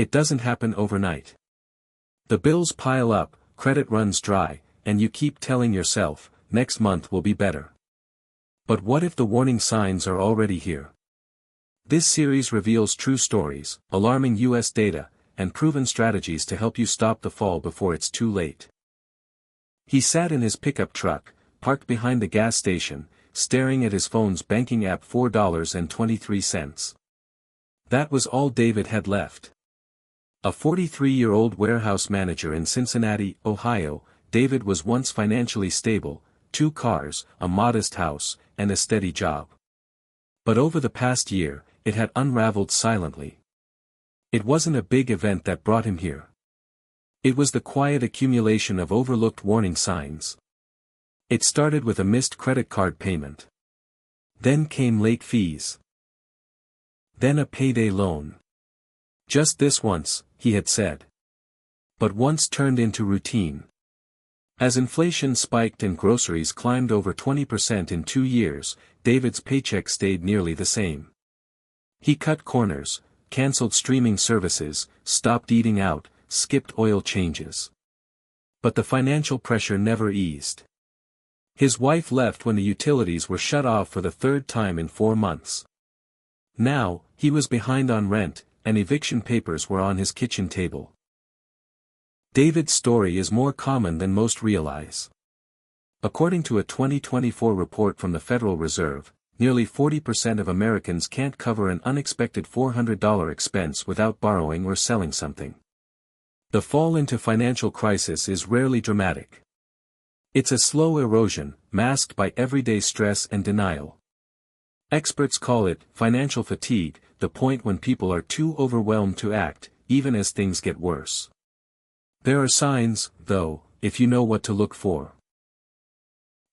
It doesn't happen overnight. The bills pile up, credit runs dry, and you keep telling yourself, next month will be better. But what if the warning signs are already here? This series reveals true stories, alarming US data, and proven strategies to help you stop the fall before it's too late. He sat in his pickup truck, parked behind the gas station, staring at his phone's banking app. $4.23. That was all David had left. A 43-year-old warehouse manager in Cincinnati, Ohio, David was once financially stable, 2 cars, a modest house, and a steady job. But over the past year, it had unraveled silently. It wasn't a big event that brought him here. It was the quiet accumulation of overlooked warning signs. It started with a missed credit card payment. Then came late fees. Then a payday loan. Just this once, he had said. But once turned into routine. As inflation spiked and groceries climbed over 20% in 2 years, David's paycheck stayed nearly the same. He cut corners, canceled streaming services, stopped eating out, skipped oil changes. But the financial pressure never eased. His wife left when the utilities were shut off for the 3rd time in 4 months. Now, he was behind on rent, and eviction papers were on his kitchen table. David's story is more common than most realize. According to a 2024 report from the Federal Reserve, nearly 40% of Americans can't cover an unexpected $400 expense without borrowing or selling something. The fall into financial crisis is rarely dramatic. It's a slow erosion, masked by everyday stress and denial. Experts call it financial fatigue, the point when people are too overwhelmed to act, even as things get worse. There are signs, though, if you know what to look for.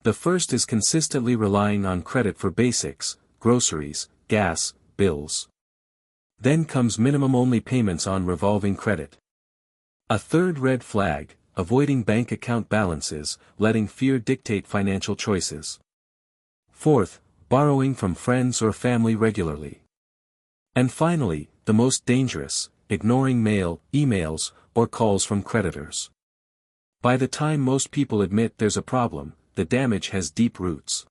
The first is consistently relying on credit for basics, groceries, gas, bills. Then comes minimum-only payments on revolving credit. A third red flag, avoiding bank account balances, letting fear dictate financial choices. Fourth, borrowing from friends or family regularly. And finally, the most dangerous, ignoring mail, emails, or calls from creditors. By the time most people admit there's a problem, the damage has deep roots.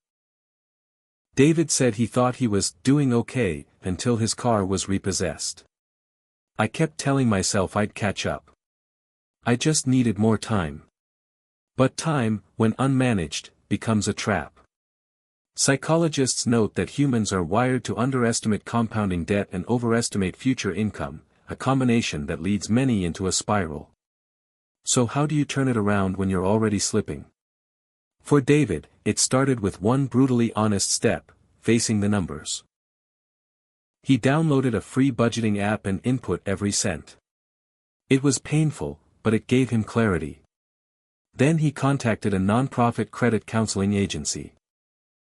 David said he thought he was doing okay until his car was repossessed. I kept telling myself I'd catch up. I just needed more time. But time, when unmanaged, becomes a trap. Psychologists note that humans are wired to underestimate compounding debt and overestimate future income, a combination that leads many into a spiral. So how do you turn it around when you're already slipping? For David, it started with one brutally honest step, facing the numbers. He downloaded a free budgeting app and input every cent. It was painful, but it gave him clarity. Then he contacted a nonprofit credit counseling agency.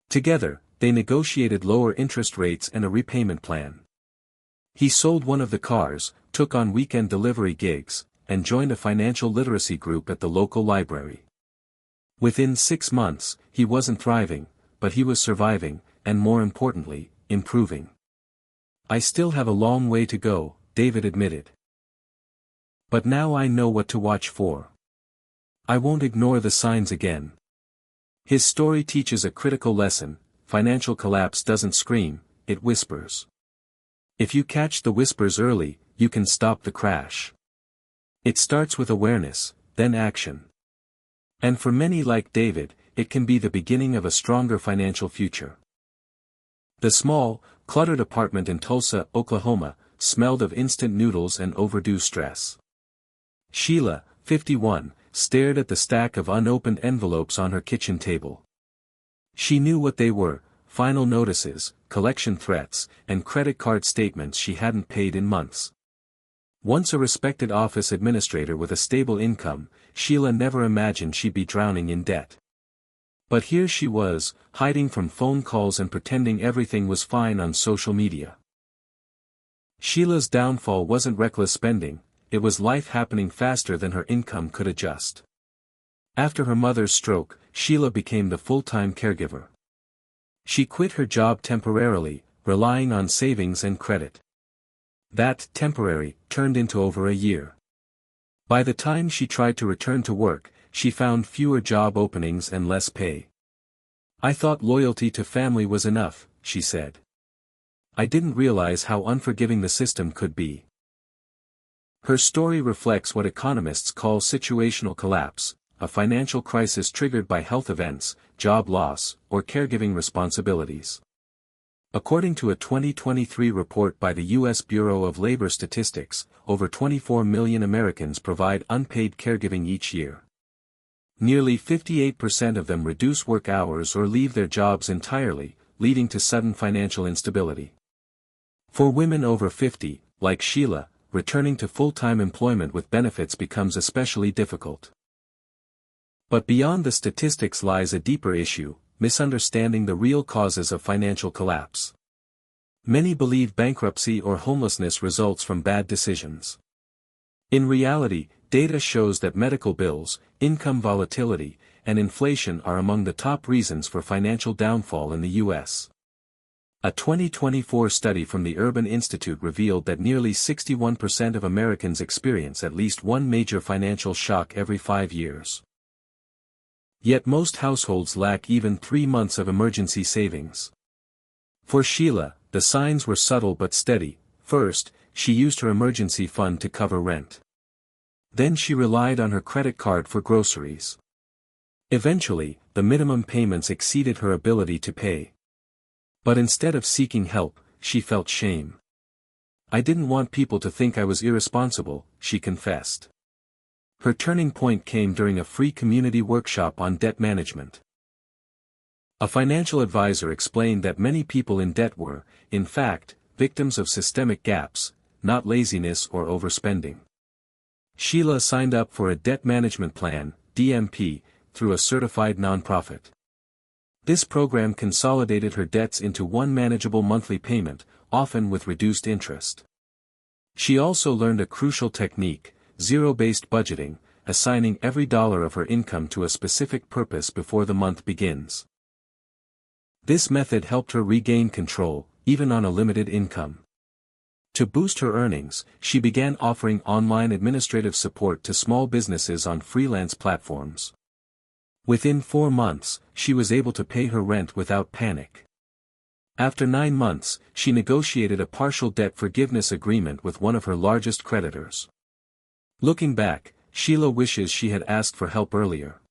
Together, they negotiated lower interest rates and a repayment plan. He sold one of the cars, took on weekend delivery gigs, and joined a financial literacy group at the local library. Within 6 months, he wasn't thriving, but he was surviving, and more importantly, improving. I still have a long way to go, David admitted. But now I know what to watch for. I won't ignore the signs again. His story teaches a critical lesson: financial collapse doesn't scream, it whispers. If you catch the whispers early, you can stop the crash. It starts with awareness, then action. And for many like David, it can be the beginning of a stronger financial future. The small, cluttered apartment in Tulsa, Oklahoma, smelled of instant noodles and overdue stress. Sheila, 51, stared at the stack of unopened envelopes on her kitchen table. She knew what they were: final notices, collection threats, and credit card statements she hadn't paid in months. Once a respected office administrator with a stable income, Sheila never imagined she'd be drowning in debt. But here she was, hiding from phone calls and pretending everything was fine on social media. Sheila's downfall wasn't reckless spending, it was life happening faster than her income could adjust. After her mother's stroke, Sheila became the full-time caregiver. She quit her job temporarily, relying on savings and credit. That temporary turned into over a year. By the time she tried to return to work, she found fewer job openings and less pay. "I thought loyalty to family was enough," she said. "I didn't realize how unforgiving the system could be." Her story reflects what economists call situational collapse, a financial crisis triggered by health events, job loss, or caregiving responsibilities. According to a 2023 report by the U.S. Bureau of Labor Statistics, over 24 million Americans provide unpaid caregiving each year. Nearly 58% of them reduce work hours or leave their jobs entirely, leading to sudden financial instability. For women over 50, like Sheila, returning to full-time employment with benefits becomes especially difficult. But beyond the statistics lies a deeper issue: misunderstanding the real causes of financial collapse. Many believe bankruptcy or homelessness results from bad decisions. In reality, data shows that medical bills, income volatility, and inflation are among the top reasons for financial downfall in the U.S. A 2024 study from the Urban Institute revealed that nearly 61% of Americans experience at least one major financial shock every 5 years. Yet most households lack even 3 months of emergency savings. For Sheila, the signs were subtle but steady. First, she used her emergency fund to cover rent. Then she relied on her credit card for groceries. Eventually, the minimum payments exceeded her ability to pay. But instead of seeking help, she felt shame. "I didn't want people to think I was irresponsible," she confessed. Her turning point came during a free community workshop on debt management. A financial advisor explained that many people in debt were, in fact, victims of systemic gaps, not laziness or overspending. Sheila signed up for a debt management plan, DMP, through a certified nonprofit. This program consolidated her debts into one manageable monthly payment, often with reduced interest. She also learned a crucial technique: zero-based budgeting, assigning every dollar of her income to a specific purpose before the month begins. This method helped her regain control, even on a limited income. To boost her earnings, she began offering online administrative support to small businesses on freelance platforms. Within 4 months, she was able to pay her rent without panic. After 9 months, she negotiated a partial debt forgiveness agreement with one of her largest creditors. Looking back, Sheila wishes she had asked for help earlier.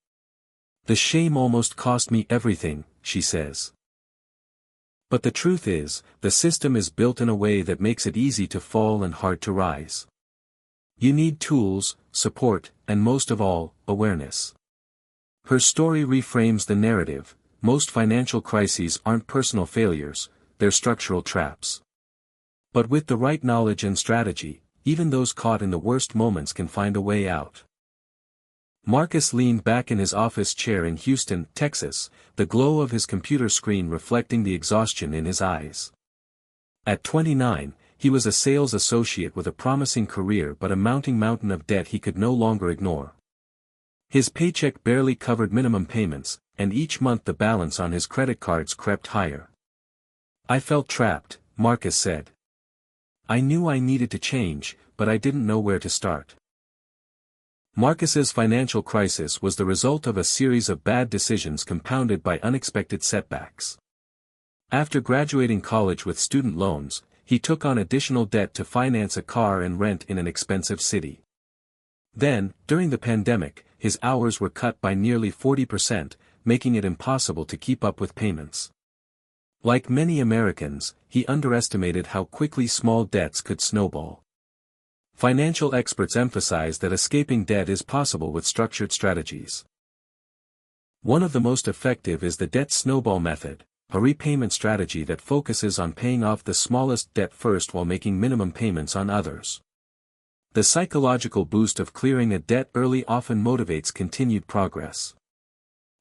"The shame almost cost me everything," she says. But the truth is, the system is built in a way that makes it easy to fall and hard to rise. You need tools, support, and most of all, awareness. Her story reframes the narrative: most financial crises aren't personal failures, they're structural traps. But with the right knowledge and strategy, even those caught in the worst moments can find a way out. Marcus leaned back in his office chair in Houston, Texas, the glow of his computer screen reflecting the exhaustion in his eyes. At 29, he was a sales associate with a promising career but a mounting mountain of debt he could no longer ignore. His paycheck barely covered minimum payments, and each month the balance on his credit cards crept higher. "I felt trapped," Marcus said. "I knew I needed to change, but I didn't know where to start." Marcus's financial crisis was the result of a series of bad decisions compounded by unexpected setbacks. After graduating college with student loans, he took on additional debt to finance a car and rent in an expensive city. Then, during the pandemic, his hours were cut by nearly 40%, making it impossible to keep up with payments. Like many Americans, he underestimated how quickly small debts could snowball. Financial experts emphasize that escaping debt is possible with structured strategies. One of the most effective is the debt snowball method, a repayment strategy that focuses on paying off the smallest debt first while making minimum payments on others. The psychological boost of clearing a debt early often motivates continued progress.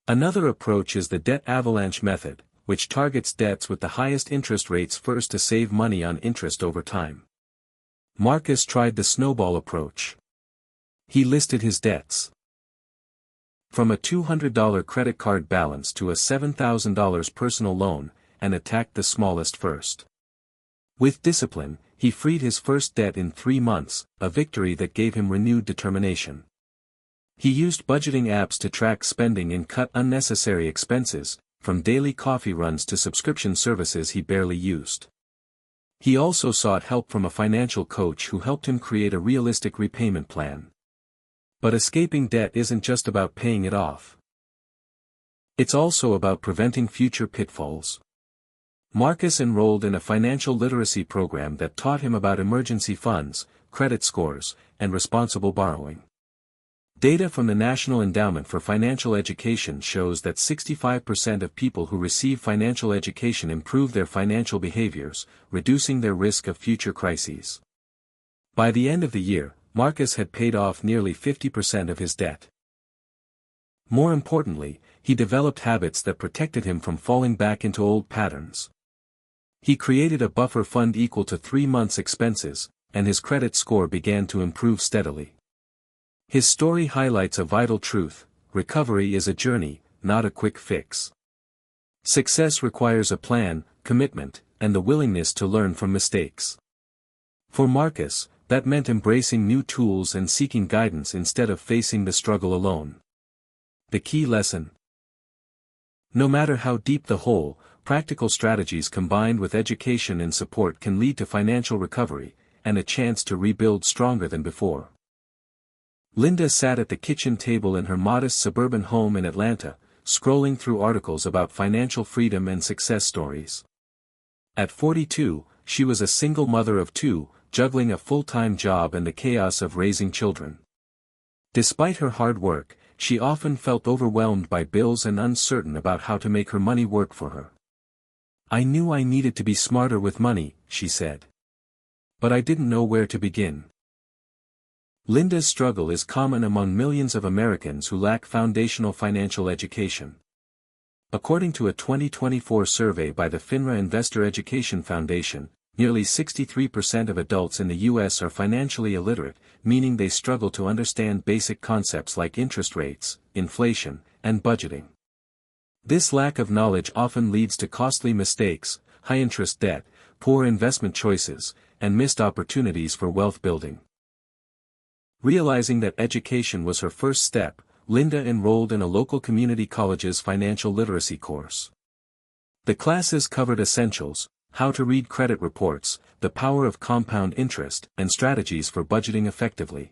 Another approach is the debt avalanche method, which targets debts with the highest interest rates first to save money on interest over time. Marcus tried the snowball approach. He listed his debts from a $200 credit card balance to a $7,000 personal loan, and attacked the smallest first. With discipline, he freed his first debt in 3 months, a victory that gave him renewed determination. He used budgeting apps to track spending and cut unnecessary expenses, from daily coffee runs to subscription services he barely used. He also sought help from a financial coach who helped him create a realistic repayment plan. But escaping debt isn't just about paying it off. It's also about preventing future pitfalls. Marcus enrolled in a financial literacy program that taught him about emergency funds, credit scores, and responsible borrowing. Data from the National Endowment for Financial Education shows that 65% of people who receive financial education improve their financial behaviors, reducing their risk of future crises. By the end of the year, Marcus had paid off nearly 50% of his debt. More importantly, he developed habits that protected him from falling back into old patterns. He created a buffer fund equal to 3 months' expenses, and his credit score began to improve steadily. His story highlights a vital truth: recovery is a journey, not a quick fix. Success requires a plan, commitment, and the willingness to learn from mistakes. For Marcus, that meant embracing new tools and seeking guidance instead of facing the struggle alone. The key lesson: no matter how deep the hole, practical strategies combined with education and support can lead to financial recovery, and a chance to rebuild stronger than before. Linda sat at the kitchen table in her modest suburban home in Atlanta, scrolling through articles about financial freedom and success stories. At 42, she was a single mother of 2, juggling a full-time job and the chaos of raising children. Despite her hard work, she often felt overwhelmed by bills and uncertain about how to make her money work for her. "I knew I needed to be smarter with money," she said. "But I didn't know where to begin." Linda's struggle is common among millions of Americans who lack foundational financial education. According to a 2024 survey by the FINRA Investor Education Foundation, nearly 63% of adults in the U.S. are financially illiterate, meaning they struggle to understand basic concepts like interest rates, inflation, and budgeting. This lack of knowledge often leads to costly mistakes, high-interest debt, poor investment choices, and missed opportunities for wealth building. Realizing that education was her first step, Linda enrolled in a local community college's financial literacy course. The classes covered essentials: how to read credit reports, the power of compound interest, and strategies for budgeting effectively.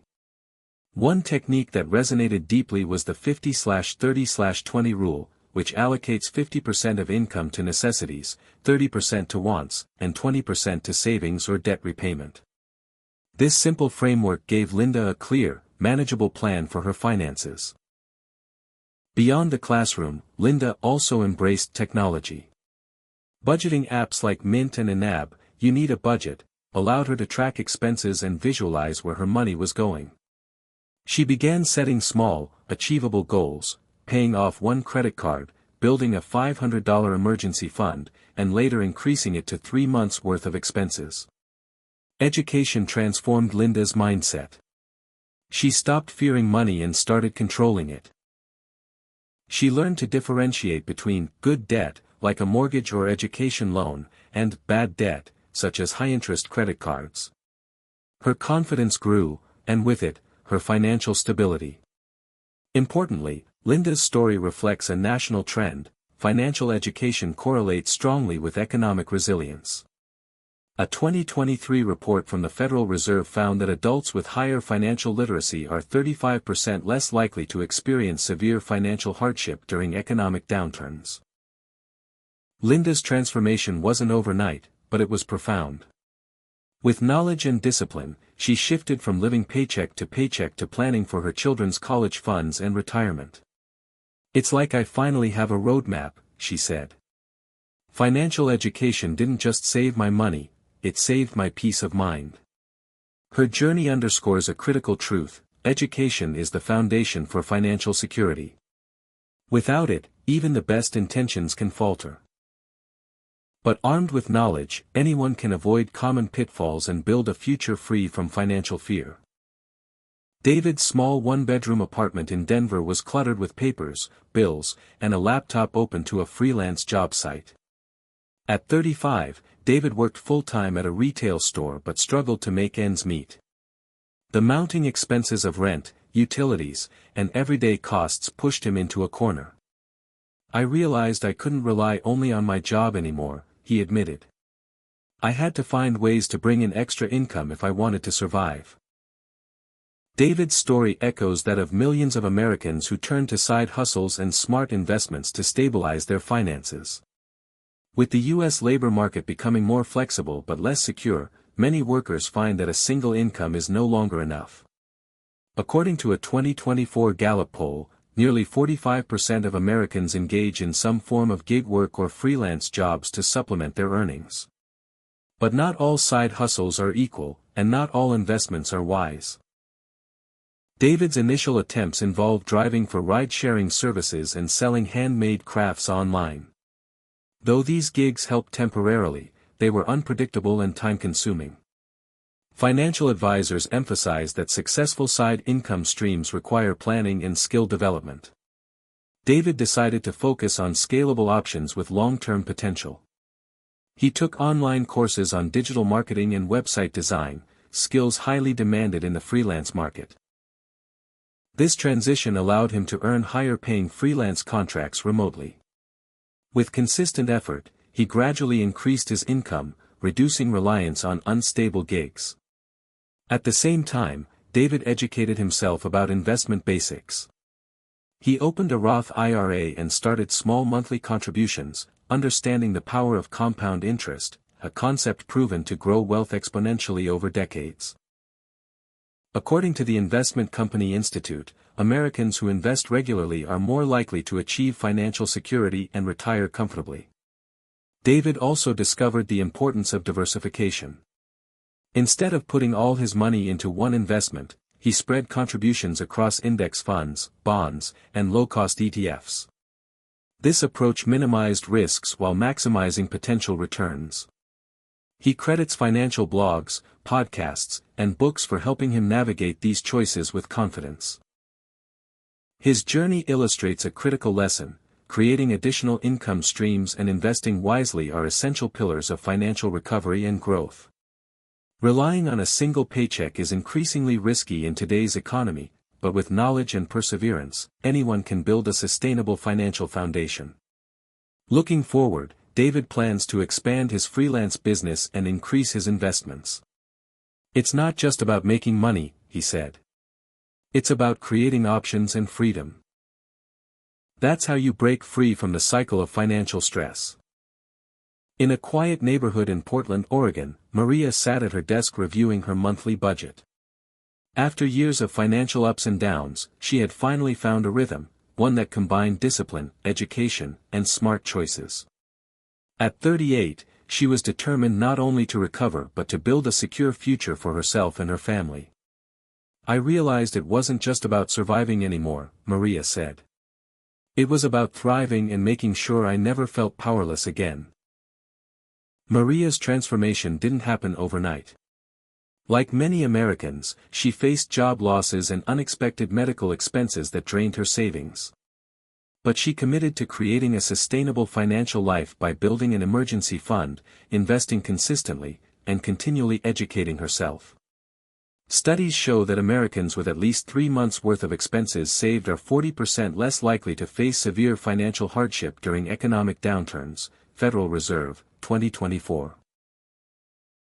One technique that resonated deeply was the 50/30/20 rule, which allocates 50% of income to necessities, 30% to wants, and 20% to savings or debt repayment. This simple framework gave Linda a clear, manageable plan for her finances. Beyond the classroom, Linda also embraced technology. Budgeting apps like Mint and Enab, You Need a Budget, allowed her to track expenses and visualize where her money was going. She began setting small, achievable goals, paying off one credit card, building a $500 emergency fund, and later increasing it to 3 months' worth of expenses. Education transformed Linda's mindset. She stopped fearing money and started controlling it. She learned to differentiate between good debt, like a mortgage or education loan, and bad debt, such as high-interest credit cards. Her confidence grew, and with it, her financial stability. Importantly, Linda's story reflects a national trend: financial education correlates strongly with economic resilience. A 2023 report from the Federal Reserve found that adults with higher financial literacy are 35% less likely to experience severe financial hardship during economic downturns. Linda's transformation wasn't overnight, but it was profound. With knowledge and discipline, she shifted from living paycheck to paycheck to planning for her children's college funds and retirement. "It's like I finally have a roadmap," she said. "Financial education didn't just save my money, it saved my peace of mind." Her journey underscores a critical truth: education is the foundation for financial security. Without it, even the best intentions can falter. But armed with knowledge, anyone can avoid common pitfalls and build a future free from financial fear. David's small one-bedroom apartment in Denver was cluttered with papers, bills, and a laptop open to a freelance job site. At 35, David worked full-time at a retail store but struggled to make ends meet. The mounting expenses of rent, utilities, and everyday costs pushed him into a corner. "I realized I couldn't rely only on my job anymore," he admitted. "I had to find ways to bring in extra income if I wanted to survive." David's story echoes that of millions of Americans who turn to side hustles and smart investments to stabilize their finances. With the U.S. labor market becoming more flexible but less secure, many workers find that a single income is no longer enough. According to a 2024 Gallup poll, nearly 45% of Americans engage in some form of gig work or freelance jobs to supplement their earnings. But not all side hustles are equal, and not all investments are wise. David's initial attempts involved driving for ride-sharing services and selling handmade crafts online. Though these gigs helped temporarily, they were unpredictable and time-consuming. Financial advisors emphasize that successful side income streams require planning and skill development. David decided to focus on scalable options with long-term potential. He took online courses on digital marketing and website design, skills highly demanded in the freelance market. This transition allowed him to earn higher-paying freelance contracts remotely. With consistent effort, he gradually increased his income, reducing reliance on unstable gigs. At the same time, David educated himself about investment basics. He opened a Roth IRA and started small monthly contributions, understanding the power of compound interest, a concept proven to grow wealth exponentially over decades. According to the Investment Company Institute, Americans who invest regularly are more likely to achieve financial security and retire comfortably. David also discovered the importance of diversification. Instead of putting all his money into one investment, he spread contributions across index funds, bonds, and low-cost ETFs. This approach minimized risks while maximizing potential returns. He credits financial blogs, podcasts, and books for helping him navigate these choices with confidence. His journey illustrates a critical lesson: creating additional income streams and investing wisely are essential pillars of financial recovery and growth. Relying on a single paycheck is increasingly risky in today's economy, but with knowledge and perseverance, anyone can build a sustainable financial foundation. Looking forward, David plans to expand his freelance business and increase his investments. "It's not just about making money," he said. "It's about creating options and freedom." That's how you break free from the cycle of financial stress. In a quiet neighborhood in Portland, Oregon, Maria sat at her desk reviewing her monthly budget. After years of financial ups and downs, she had finally found a rhythm, one that combined discipline, education, and smart choices. At 38, she was determined not only to recover but to build a secure future for herself and her family. "I realized it wasn't just about surviving anymore," Maria said. "It was about thriving and making sure I never felt powerless again." Maria's transformation didn't happen overnight. Like many Americans, she faced job losses and unexpected medical expenses that drained her savings. But she committed to creating a sustainable financial life by building an emergency fund, investing consistently, and continually educating herself. Studies show that Americans with at least 3 months' worth of expenses saved are 40% less likely to face severe financial hardship during economic downturns, Federal Reserve, 2024.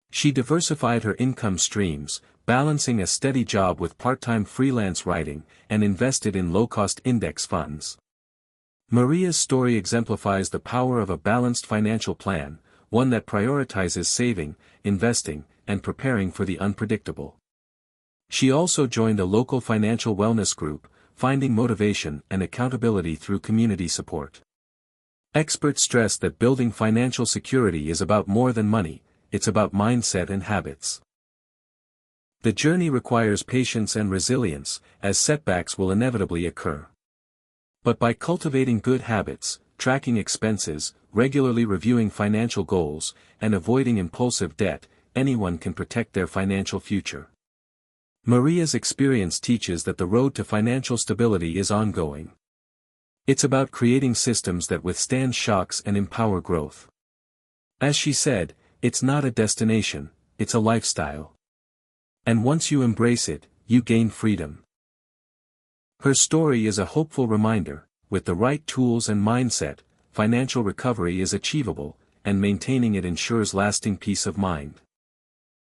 She diversified her income streams, balancing a steady job with part-time freelance writing, and invested in low-cost index funds. Maria's story exemplifies the power of a balanced financial plan, one that prioritizes saving, investing, and preparing for the unpredictable. She also joined a local financial wellness group, finding motivation and accountability through community support. Experts stress that building financial security is about more than money, it's about mindset and habits. The journey requires patience and resilience, as setbacks will inevitably occur. But by cultivating good habits, tracking expenses, regularly reviewing financial goals, and avoiding impulsive debt, anyone can protect their financial future. Maria's experience teaches that the road to financial stability is ongoing. It's about creating systems that withstand shocks and empower growth. As she said, it's not a destination, it's a lifestyle. And once you embrace it, you gain freedom. Her story is a hopeful reminder: with the right tools and mindset, financial recovery is achievable, and maintaining it ensures lasting peace of mind.